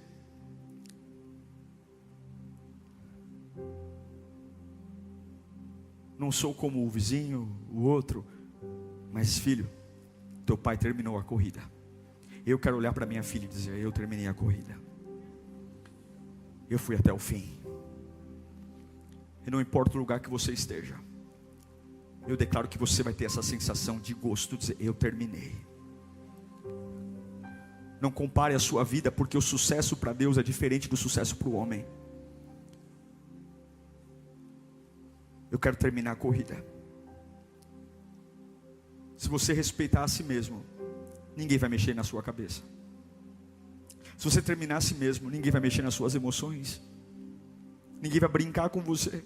Speaker 1: não sou como o vizinho, o outro, mas filho, teu pai terminou a corrida. Eu quero olhar para minha filha e dizer: eu terminei a corrida. Eu fui até o fim. E não importa o lugar que você esteja, eu declaro que você vai ter essa sensação de gosto, de dizer: eu terminei. Não compare a sua vida, porque o sucesso para Deus é diferente do sucesso para o homem. Eu quero terminar a corrida. Se você respeitar a si mesmo, ninguém vai mexer na sua cabeça. Se você terminar a si mesmo, ninguém vai mexer nas suas emoções. Ninguém vai brincar com você.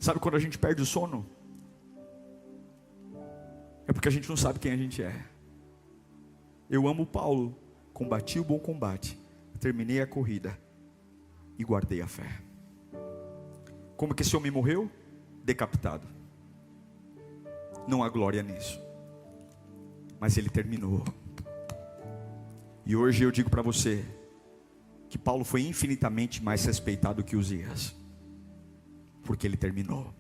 Speaker 1: Sabe quando a gente perde o sono? É porque a gente não sabe quem a gente é. Eu amo Paulo. Combati o bom combate, terminei a corrida e guardei a fé. Como que esse homem morreu? Decapitado. Não há glória nisso, mas ele terminou. E hoje eu digo para você que Paulo foi infinitamente mais respeitado que Uzias, porque ele terminou.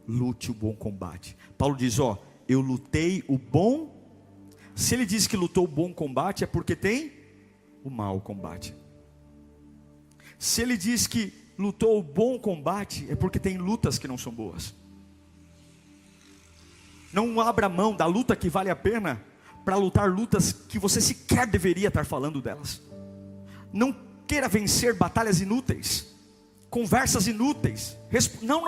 Speaker 1: Lute o bom combate. Paulo diz: ó, eu lutei o bom. Se ele diz que lutou o bom combate, é porque tem o mau combate. Se ele diz que lutou o bom combate, é porque tem lutas que não são boas. Não abra mão da luta que vale a pena para lutar lutas que você sequer deveria estar falando delas. Não queira vencer batalhas inúteis, conversas inúteis. Não.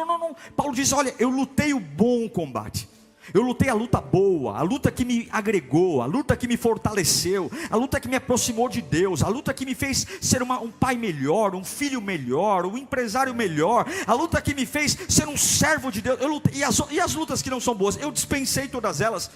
Speaker 1: Paulo diz: olha, eu lutei o bom combate. Eu lutei a luta boa, a luta que me agregou, a luta que me fortaleceu, a luta que me aproximou de Deus, a luta que me fez ser um pai melhor, um filho melhor, um empresário melhor, a luta que me fez ser um servo de Deus. Eu lutei, e as lutas que não são boas, eu dispensei todas elas.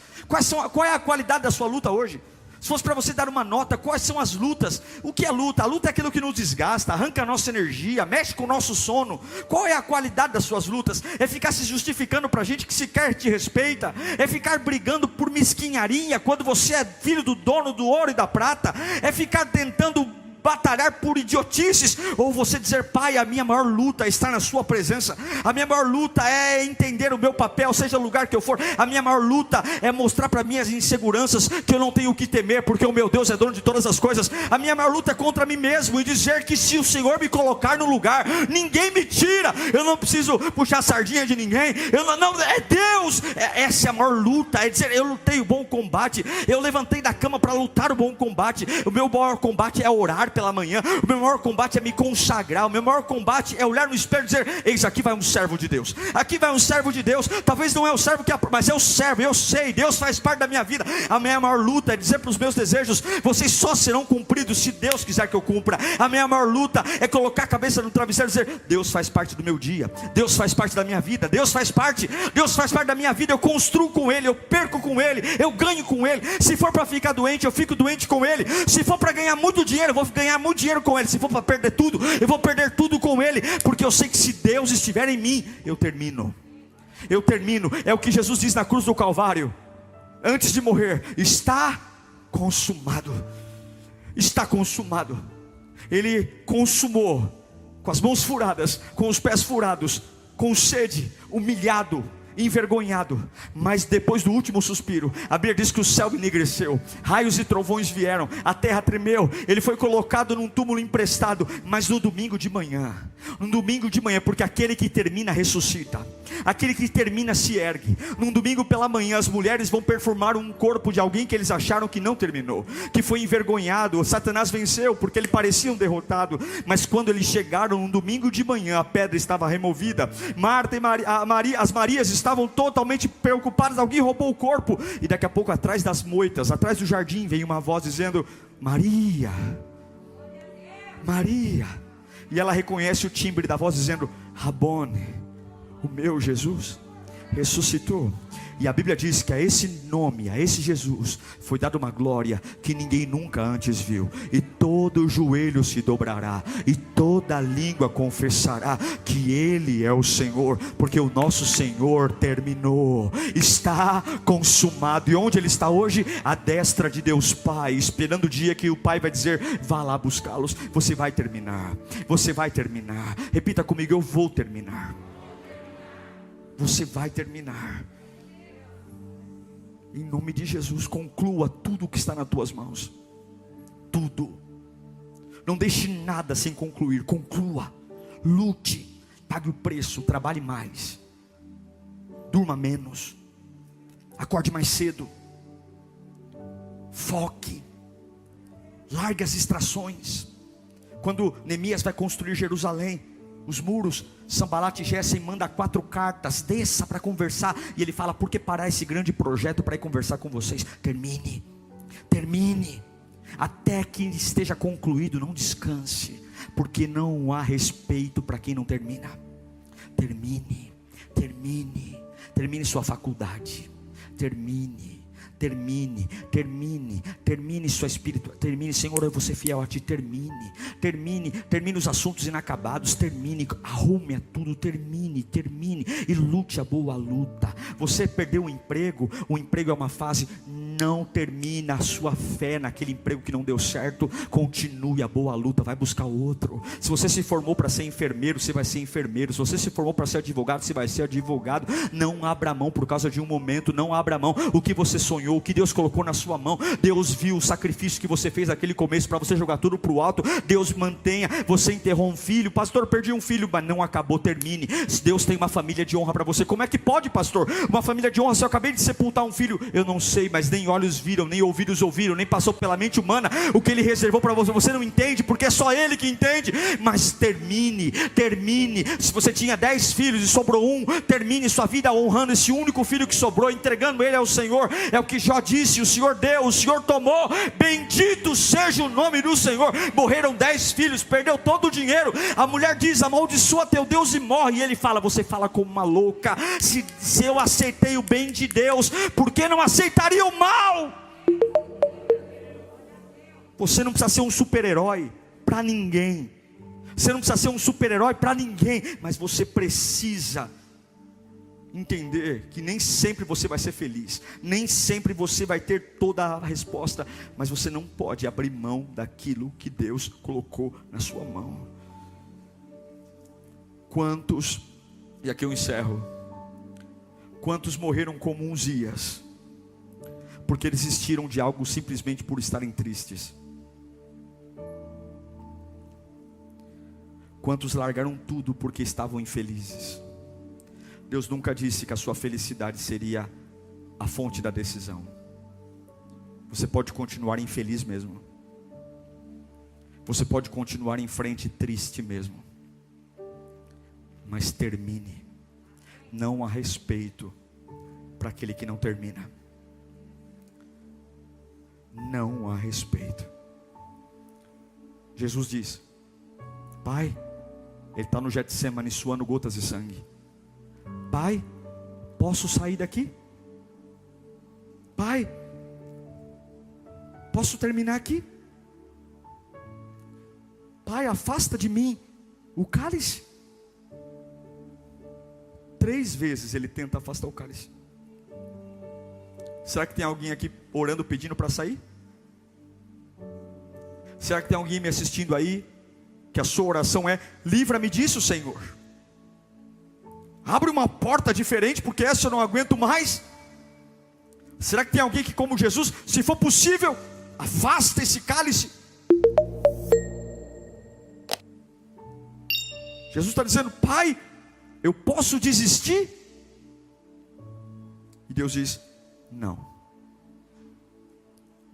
Speaker 1: Qual é a qualidade da sua luta hoje? Se fosse para você dar uma nota, quais são as lutas? O que é luta? A luta é aquilo que nos desgasta, arranca a nossa energia, mexe com o nosso sono. Qual é a qualidade das suas lutas? É ficar se justificando para gente que sequer te respeita? É ficar brigando por mesquinharia, quando você é filho do dono do ouro e da prata? É ficar tentando batalhar por idiotices? Ou você dizer: Pai, a minha maior luta é estar na sua presença, a minha maior luta é entender o meu papel, seja o lugar que eu for, a minha maior luta é mostrar para minhas inseguranças que eu não tenho o que temer, porque o meu Deus é dono de todas as coisas. A minha maior luta é contra mim mesmo, e dizer que se o Senhor me colocar no lugar, ninguém me tira, eu não preciso puxar a sardinha de ninguém, não, é Deus. Essa é a maior luta, é dizer: eu lutei o bom combate, eu levantei da cama para lutar o bom combate. O meu maior combate é orar pela manhã, o meu maior combate é me consagrar, o meu maior combate é olhar no espelho e dizer: eis, aqui vai um servo de Deus, aqui vai um servo de Deus. Talvez não é o servo mas é o servo, eu sei, Deus faz parte da minha vida. A minha maior luta é dizer para os meus desejos: vocês só serão cumpridos se Deus quiser que eu cumpra. A minha maior luta é colocar a cabeça no travesseiro e dizer: Deus faz parte do meu dia, Deus faz parte da minha vida, Deus faz parte da minha vida. Eu construo com Ele, eu perco com Ele, eu ganho com Ele. Se for para ficar doente, eu fico doente com Ele. Se for para ganhar muito dinheiro, eu vou ganhar muito dinheiro com Ele. Se for para perder tudo, eu vou perder tudo com Ele, porque eu sei que se Deus estiver em mim, eu termino. É o que Jesus diz na cruz do Calvário, antes de morrer: está consumado. Está consumado. Ele consumou, com as mãos furadas, com os pés furados, com sede, humilhado, envergonhado. Mas depois do último suspiro, a Bíblia diz que o céu enegreceu, raios e trovões vieram, a terra tremeu. Ele foi colocado num túmulo emprestado, mas no domingo de manhã, porque aquele que termina ressuscita, aquele que termina se ergue. Num domingo pela manhã, as mulheres vão perfumar um corpo de alguém que eles acharam que não terminou, que foi envergonhado. Satanás venceu porque ele parecia um derrotado, mas quando eles chegaram no domingo de manhã, a pedra estava removida. Marta e Maria, as Marias estavam totalmente preocupadas: alguém roubou o corpo. E daqui a pouco, atrás das moitas, atrás do jardim, veio uma voz dizendo: Maria, Maria. E ela reconhece o timbre da voz dizendo: Rabone, o meu Jesus ressuscitou. E a Bíblia diz que a esse nome, a esse Jesus, foi dada uma glória que ninguém nunca antes viu. E todo joelho se dobrará, e toda língua confessará que Ele é o Senhor, porque o nosso Senhor terminou. Está consumado. E onde Ele está hoje? À destra de Deus Pai, esperando o dia que o Pai vai dizer: vá lá buscá-los. Você vai terminar. Você vai terminar. Repita comigo: eu vou terminar. Você vai terminar. Em nome de Jesus, conclua tudo o que está nas tuas mãos. Tudo. Não deixe nada sem concluir. Conclua. Lute. Pague o preço. Trabalhe mais. Durma menos. Acorde mais cedo. Foque. Largue as distrações. Quando Neemias vai construir Jerusalém, os muros, Sanbalat e Gessem manda 4 cartas: desça para conversar. E ele fala: por que parar esse grande projeto para ir conversar com vocês? Termine, até que esteja concluído. Não descanse, porque não há respeito para quem não termina. Termine sua faculdade, termine sua espírito, Senhor, eu vou ser fiel a Ti. Termine os assuntos inacabados, arrume a tudo, termine e lute a boa luta. Você perdeu o emprego é uma fase. Não termina a sua fé naquele emprego que não deu certo. Continue a boa luta, vai buscar outro. Se você se formou para ser enfermeiro, você vai ser enfermeiro. Se você se formou para ser advogado, você vai ser advogado. Não abra mão por causa de um momento. Não abra mão. O que você sonhou, o que Deus colocou na sua mão, Deus viu o sacrifício que você fez naquele começo para você jogar tudo para o alto. Deus mantenha. Você enterrou um filho: pastor, perdi um filho, mas não acabou. Termine. Deus tem uma família de honra para você. Como é que pode, pastor? Uma família de honra, se eu acabei de sepultar um filho. Eu não sei, mas nem olhos viram, nem ouvidos ouviram, nem passou pela mente humana o que Ele reservou para você. Você não entende, porque é só Ele que entende. Mas termine. Se você tinha 10 filhos e sobrou um, termine sua vida honrando esse único filho que sobrou, entregando ele ao Senhor. É o que Jó disse: o Senhor deu, o Senhor tomou, bendito seja o nome do Senhor. Morreram 10 filhos, perdeu todo o dinheiro. A mulher diz: amaldiçoa teu Deus e morre. E ele fala: você fala como uma louca. Se eu aceitei o bem de Deus, por que não aceitaria o mal? Você não precisa ser um super-herói para ninguém. Você não precisa ser um super-herói para ninguém. Mas você precisa entender que nem sempre você vai ser feliz. Nem sempre você vai ter toda a resposta. Mas você não pode abrir mão daquilo que Deus colocou na sua mão. Quantos, e aqui eu encerro, quantos morreram como Uzias, porque desistiram de algo simplesmente por estarem tristes? Quantos largaram tudo porque estavam infelizes? Deus nunca disse que a sua felicidade seria a fonte da decisão. Você pode continuar infeliz mesmo. Você pode continuar em frente triste mesmo. Mas termine. Não há respeito para aquele que não termina. Não há respeito. Jesus diz: Pai, ele está no Getsemane suando gotas de sangue. Pai, posso sair daqui? Pai, posso terminar aqui? Pai, afasta de mim o cálice. 3 vezes ele tenta afastar o cálice. Será que tem alguém aqui orando, pedindo para sair? Será que tem alguém me assistindo aí, que a sua oração é: livra-me disso, Senhor? Abre uma porta diferente, porque essa eu não aguento mais. Será que tem alguém que, como Jesus, se for possível, afasta esse cálice? Jesus está dizendo: Pai, eu posso desistir? E Deus diz: não.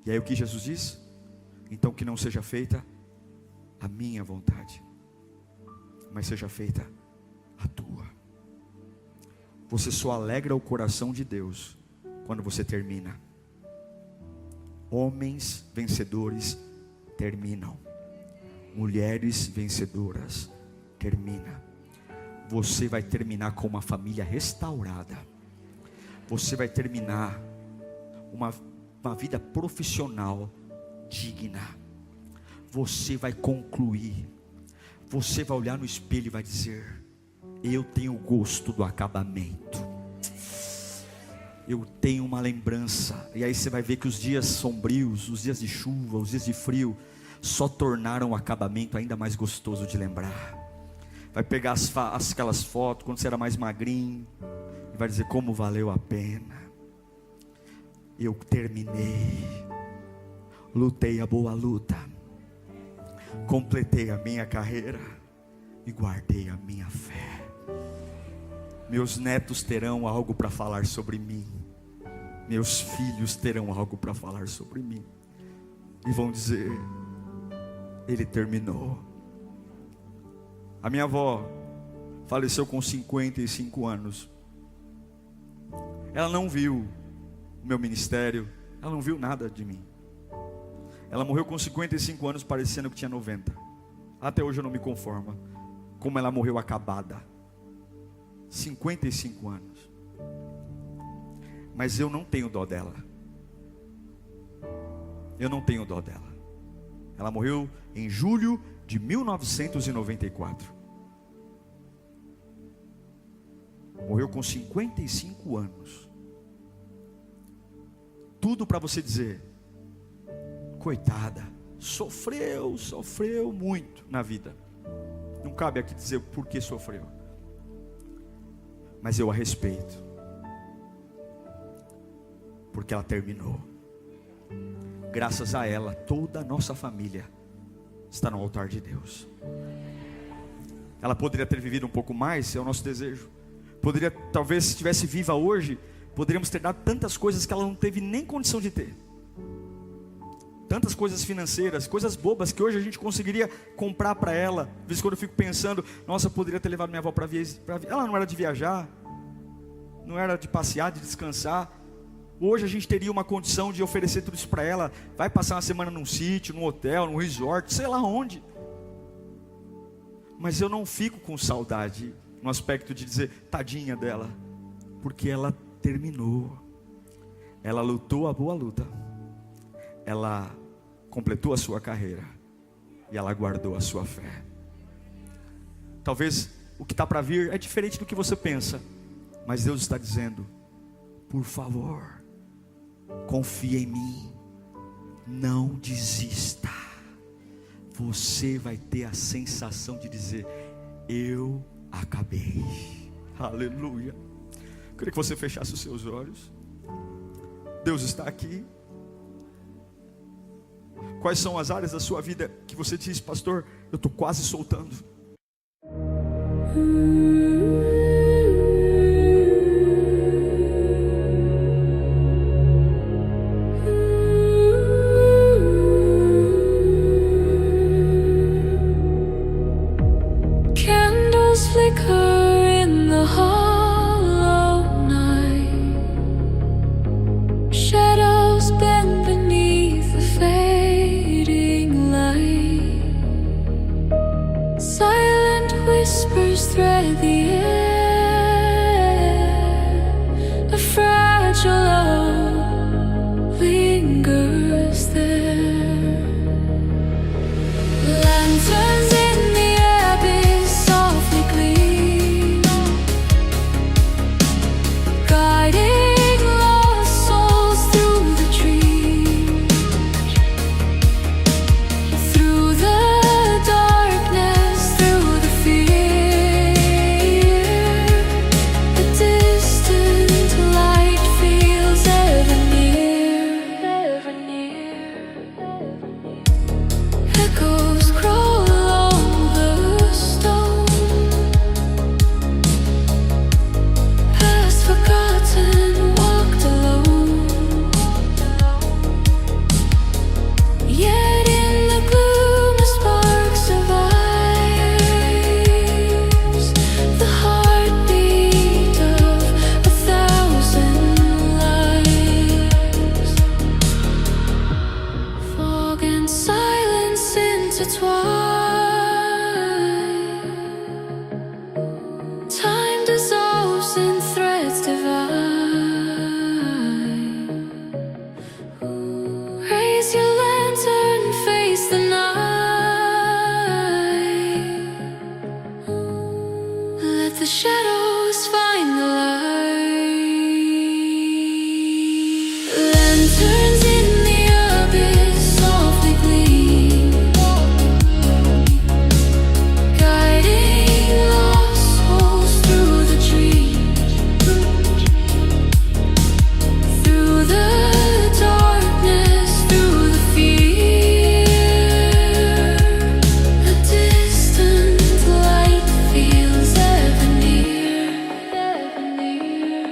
Speaker 1: E aí o que Jesus diz? Então que não seja feita a minha vontade, mas seja feita a tua. Você só alegra o coração de Deus quando você termina. Homens vencedores terminam. Mulheres vencedoras terminam. Você vai terminar com uma família restaurada. Você vai terminar uma vida profissional digna. Você vai concluir. Você vai olhar no espelho e vai dizer: eu tenho gosto do acabamento. Eu tenho uma lembrança. E aí você vai ver que os dias sombrios, os dias de chuva, os dias de frio, só tornaram o acabamento ainda mais gostoso de lembrar. Vai pegar aquelas fotos quando você era mais magrinho e vai dizer: como valeu a pena. Eu terminei, lutei a boa luta, completei a minha carreira e guardei a minha fé. Meus netos terão algo para falar sobre mim. Meus filhos terão algo para falar sobre mim. E vão dizer: ele terminou. A minha avó faleceu com 55 anos. Ela não viu o meu ministério. Ela não viu nada de mim. Ela morreu com 55 anos, parecendo que tinha 90. Até hoje eu não me conformo como ela morreu acabada. 55 anos. Mas eu não tenho dó dela. Eu não tenho dó dela. Ela morreu em julho de 1994. Morreu com 55 anos. Tudo para você dizer: coitada, sofreu muito na vida. Não cabe aqui dizer por que sofreu. Mas eu a respeito, porque ela terminou. Graças a ela, toda a nossa família está no altar de Deus. Ela poderia ter vivido um pouco mais, é o nosso desejo. Poderia, talvez, se estivesse viva hoje, poderíamos ter dado tantas coisas que ela não teve nem condição de ter. Tantas coisas financeiras, coisas bobas que hoje a gente conseguiria comprar para ela. Às vezes quando eu fico pensando: nossa, eu poderia ter levado minha avó para viajar. Ela não era de viajar, não era de passear, de descansar. Hoje a gente teria uma condição de oferecer tudo isso para ela. Vai passar uma semana num sítio, num hotel, num resort, sei lá onde. Mas eu não fico com saudade no aspecto de dizer tadinha dela, porque ela terminou. Ela lutou a boa luta. Ela completou a sua carreira e ela guardou a sua fé. Talvez o que está para vir é diferente do que você pensa, mas Deus está dizendo: por favor, confia em mim, não desista. Você vai ter a sensação de dizer: eu acabei. Aleluia. Eu queria que você fechasse os seus olhos. Deus está aqui. Quais são as áreas da sua vida que você diz: pastor, eu estou quase soltando?
Speaker 2: Candles flicker in the hollow night. Shadows bend beneath the fading light. Silent whispers thread the air. A fragile love lingers there. Lanterns in the abyss softly gleam, guiding lost souls through the trees, through the darkness, through the fear. A distant light feels ever near, ever near. Echoes crawl along the stone, past forgotten, walked alone. Yet in the gloom a spark survives, the heartbeat of 1,000 lives. Fog and silence intertwine. Time dissolves in threads divine. Raise your lantern, face the night. Let the shadows find the light. Lanterns in the abyss softly gleam, guiding lost souls through the trees, through the darkness, through the fear. A distant light feels ever near, ever near.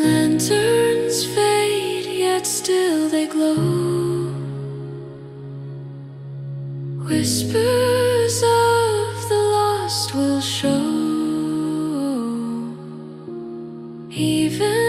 Speaker 2: Lanterns fade, yet still they glow. Whispers of the lost will show, even